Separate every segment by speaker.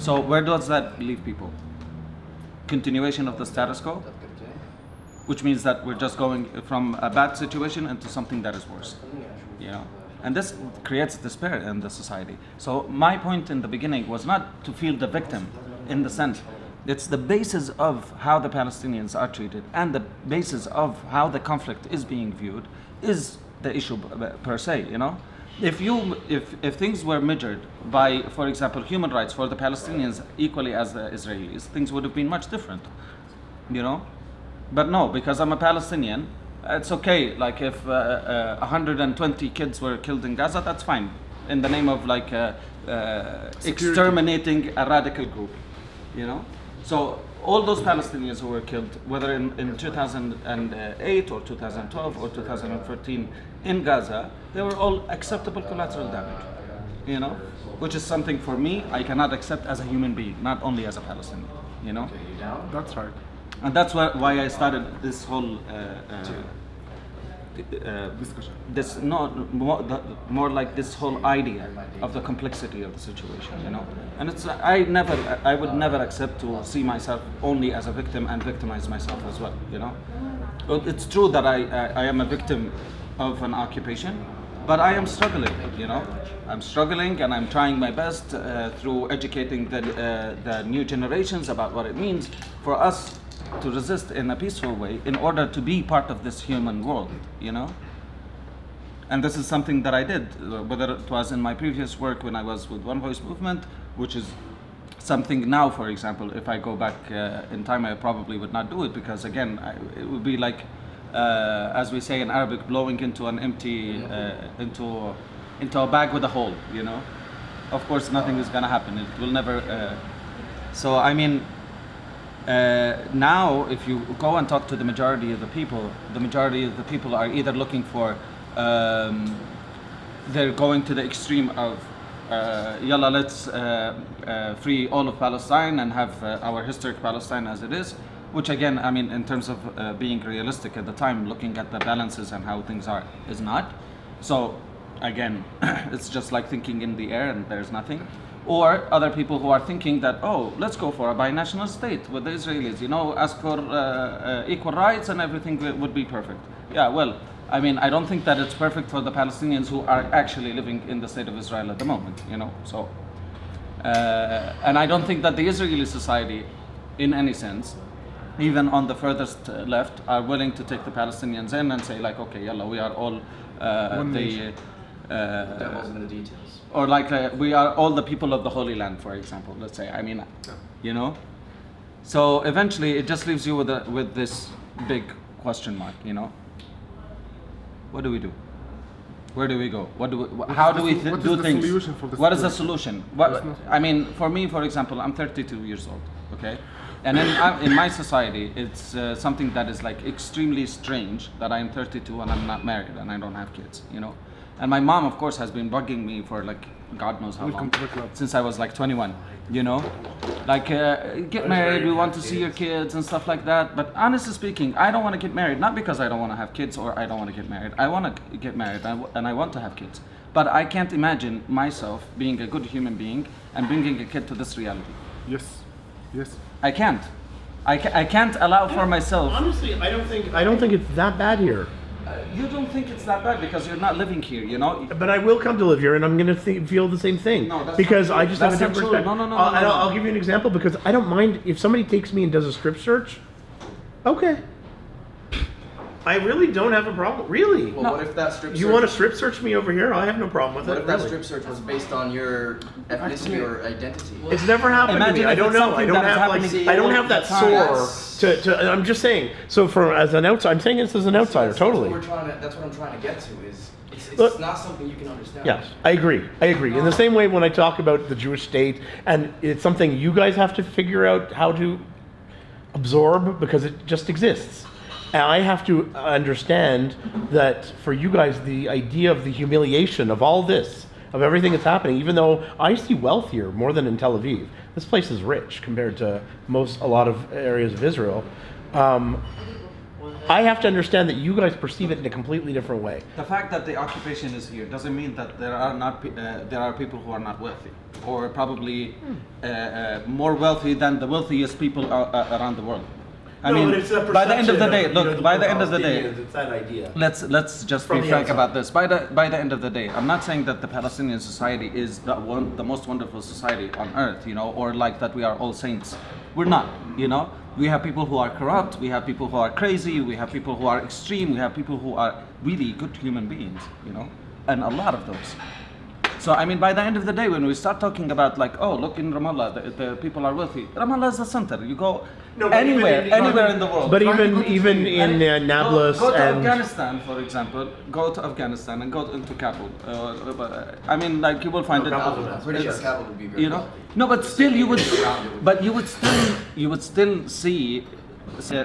Speaker 1: So where does that leave people? Continuation of the status quo, which means that we're just going from a bad situation into something that is worse, you know, and this creates despair in the society. So my point in the beginning was not to feel the victim, in the sense it's the basis of how the Palestinians are treated and the basis of how the conflict is being viewed is the issue per se, you know. If things were measured by, for example, human rights for the Palestinians equally as the Israelis, things would have been much different, you know. But no, because I'm a Palestinian, it's okay. Like if 120 kids were killed in Gaza, that's fine, in the name of like exterminating a radical group, you know. So all those Palestinians who were killed, whether in 2008 or 2012 or 2013 in Gaza, they were all acceptable collateral damage, you know, which is something for me I cannot accept as a human being, not only as a Palestinian, you know.
Speaker 2: That's right.
Speaker 1: And that's why I started this whole
Speaker 2: Discussion.
Speaker 1: this more like this whole idea of the complexity of the situation, you know. And it's I would never accept to see myself only as a victim and victimize myself as well, you know. It's true that I am a victim of an occupation, but I am struggling, you know. I'm struggling and I'm trying my best through educating the new generations about what it means for us to resist in a peaceful way in order to be part of this human world, you know. And this is something that I did, whether it was in my previous work when I was with One Voice Movement, which is something now, for example, if I go back in time, I probably would not do it because, again, it would be like, as we say in Arabic, blowing into an empty, into a bag with a hole, you know. Of course, nothing is going to happen. It will never. So, I mean, now, if you go and talk to the majority of the people are either looking for, they're going to the extreme of, yalla, let's free all of Palestine and have our historic Palestine as it is, which again, I mean, in terms of being realistic at the time, looking at the balances and how things are, is not. So, again, it's just like thinking in the air and there's nothing. Or other people who are thinking that, oh, let's go for a binational state with the Israelis, you know, ask for equal rights and everything would be perfect. Yeah, well, I mean, I don't think that it's perfect for the Palestinians who are actually living in the state of Israel at the moment, you know. So, and I don't think that the Israeli society, in any sense, even on the furthest left, are willing to take the Palestinians in and say like, okay, yalla, we are all
Speaker 3: devil's in the details.
Speaker 1: Or like we are all the people of the Holy Land, for example. Let's say. I mean, you know. So eventually, it just leaves you with this big question mark. You know. What do we do? Where do we go? How do we do things? What is the solution? I mean, for me, for example, I'm 32 years old. Okay. And in my society, it's something that is like extremely strange that I'm 32 and I'm not married and I don't have kids. You know. And my mom, of course, has been bugging me for like God knows how long, since I was like 21, you know, like get married, we want to see your kids and stuff like that. But honestly speaking, I don't want to get married, not because I don't want to have kids or I don't want to get married. I want to get married and I want to have kids. But I can't imagine myself being a good human being and bringing a kid to this reality.
Speaker 2: Yes, yes.
Speaker 1: I can't. I can't allow for myself.
Speaker 4: Honestly, I don't think it's that bad here.
Speaker 1: You don't think it's that bad because you're not living here, you know?
Speaker 4: But I will come to live here, and I'm going to feel the same thing.
Speaker 1: No, that's
Speaker 4: because
Speaker 1: not
Speaker 4: I
Speaker 1: true.
Speaker 4: just
Speaker 1: That's
Speaker 4: have a different
Speaker 1: not true.
Speaker 4: perspective.
Speaker 1: No.
Speaker 4: I'll give you an example because I don't mind if somebody takes me and does a strip search. Okay. I really don't have a problem. Really.
Speaker 3: Well, what if that strip search...
Speaker 4: You want to strip search me over here? I have no problem with
Speaker 3: What
Speaker 4: it.
Speaker 3: if that
Speaker 4: really.
Speaker 3: strip search was based on your ethnicity or identity?
Speaker 4: It's never happened to me. I don't know. I don't have like I don't have that sore to I'm just saying. So as an outsider, I'm saying this as an outsider, totally.
Speaker 3: That's what I'm trying to get to is it's not something you can understand.
Speaker 4: Yes, I agree. In the same way when I talk about the Jewish state, and it's something you guys have to figure out how to absorb because it just exists. And I have to understand that for you guys, the idea of the humiliation of all this, of everything that's happening, even though I see wealth here more than in Tel Aviv. This place is rich compared to a lot of areas of Israel. I have to understand that you guys perceive it in a completely different way.
Speaker 1: The fact that the occupation is here doesn't mean that there are not there are people who are not wealthy, or probably more wealthy than the wealthiest people around the world. I mean, by the end of the day, look. By the end of the day,
Speaker 4: it's that idea.
Speaker 1: let's just be frank about this. By the end of the day, I'm not saying that the Palestinian society is the most wonderful society on earth, you know, or like that we are all saints. We're not, you know. We have people who are corrupt. We have people who are crazy. We have people who are extreme. We have people who are really good human beings, you know, and a lot of those. So I mean, by the end of the day, when we start talking about like, oh, look in Ramallah, the people are wealthy. Ramallah is the center. You go anywhere in the world.
Speaker 4: But even in Nablus
Speaker 1: go to
Speaker 4: and
Speaker 1: Afghanistan, for example, go to Afghanistan and go into Kabul. I mean, like you will find it.
Speaker 3: I'm pretty sure Kabul would be very
Speaker 1: You know,
Speaker 3: wealthy.
Speaker 1: no, but still you would still see.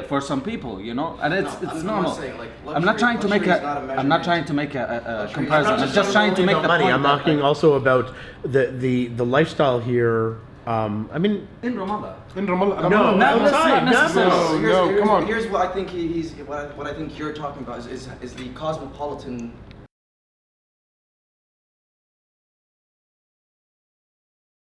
Speaker 1: For some people, you know, and it's
Speaker 3: I'm
Speaker 1: normal.
Speaker 3: saying, like,
Speaker 1: I'm not trying to make
Speaker 3: luxury is not a
Speaker 1: I'm not
Speaker 3: measurement.
Speaker 1: trying to make a
Speaker 3: Luxury is
Speaker 1: comparison.
Speaker 3: not
Speaker 1: I'm just trying to make the
Speaker 4: money.
Speaker 1: point
Speaker 4: I'm
Speaker 1: that,
Speaker 4: talking also about the lifestyle here. I mean,
Speaker 1: in Ramallah.
Speaker 2: In Ramallah.
Speaker 4: No,
Speaker 1: Nablus
Speaker 4: outside,
Speaker 1: not necessarily.
Speaker 2: No, come on.
Speaker 3: Here's what I think what I think you're talking about is the cosmopolitan